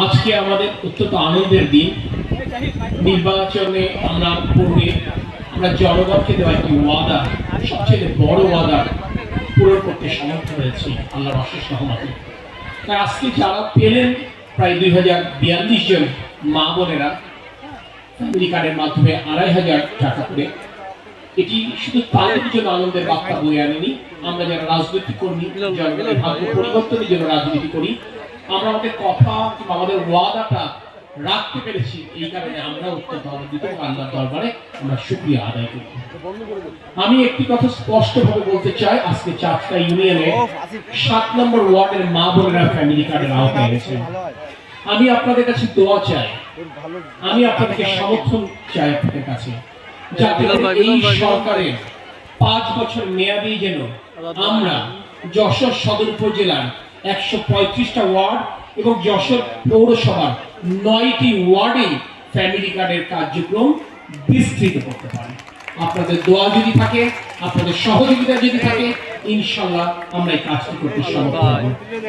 আজকে আমাদের অত্যন্ত আনন্দের দিন। নির্বাচনে আমরা পূর্বে আমরা জনগণকে দেওয়া একটি ওয়াদা, সবচেয়ে বড় ওয়াদা পূরণ করতে সমর্থ হয়েছি আল্লাহর অশেষ রহমতে। তাই আজকে যারা পেলেন প্রায় 2042 জন মা বোনেরা ফ্যামিলি কার্ডের মাধ্যমে 2500 টাকা করে, এটি শুধু তাদের জন্য আনন্দের বার্তা বয়ে আনেনি। আমরা যারা রাজনৈতিক কর্মী, জনগণের ভাগ্য পরিবর্তনের জন্য রাজনীতি করি, আমরা আমাদের কথা কিংবা আমাদের ওয়াদাটা রাখতে পেরেছি। এই কারণে আমরা অত্যন্ত আনন্দিত, আল্লাহর দরবারে আমরা শুকরিয়া আদায় করি। আমি একটি কথা স্পষ্টভাবে বলতে চাই, আজকে চাঁচকা ইউনিয়নে 7 নম্বর ওয়ার্ডের মা বোনেরা ফ্যামিলি কার্ডের আওতায় গেছে। আমি আপনাদের কাছে দোয়া চাই, আমি আপনাদেরকে সমর্থন চাই আপনাদের কাছে, যাতে এই সরকারের 5 বছর মেয়াদী যেন আমরা যশোর সদর উপজেলার 135টা ওয়ার্ড এবং যশোর পৌরসভার 9টি ওয়ার্ডে ফ্যামিলি কার্ডের কার্যক্রম বিস্তৃত করতে পারি। আপনাদের দোয়া যদি থাকে, আপনাদের সহযোগিতা যদি থাকে, ইনশাআল্লাহ আমরা এই কাজটি করতে সমর্থ হব।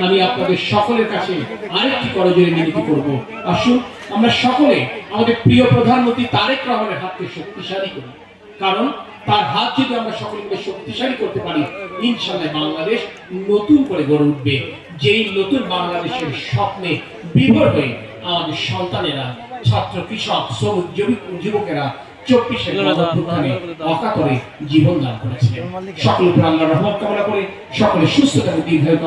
আমি আপনাদের সকলের কাছে আরেকটি করজোড়ে মিনতি করব, আসুন আমরা সকলে আমাদের প্রিয় প্রধানমন্ত্রী তারেক রহমানের হাতকে শক্তিশালী করি। কারণ তার হাত যদি আমরা সকলে মিলে শক্তিশালী করতে পারি, ইনশাআল্লাহ বাংলাদেশ নতুন করে গড়ে উঠবে। যেই নতুন বাংলাদেশের স্বপ্নে বিভোর হয়ে আমাদের সন্তানেরা, ছাত্র, কৃষক, শ্রমিক, যুবকেরা 24-এর গণঅভ্যুত্থানে অকাতরে জীবন দান করেছে। সকলের উপর আল্লাহর রহমত কামনা করে সকলে সুস্থ থাকুক, দীর্ঘায়ু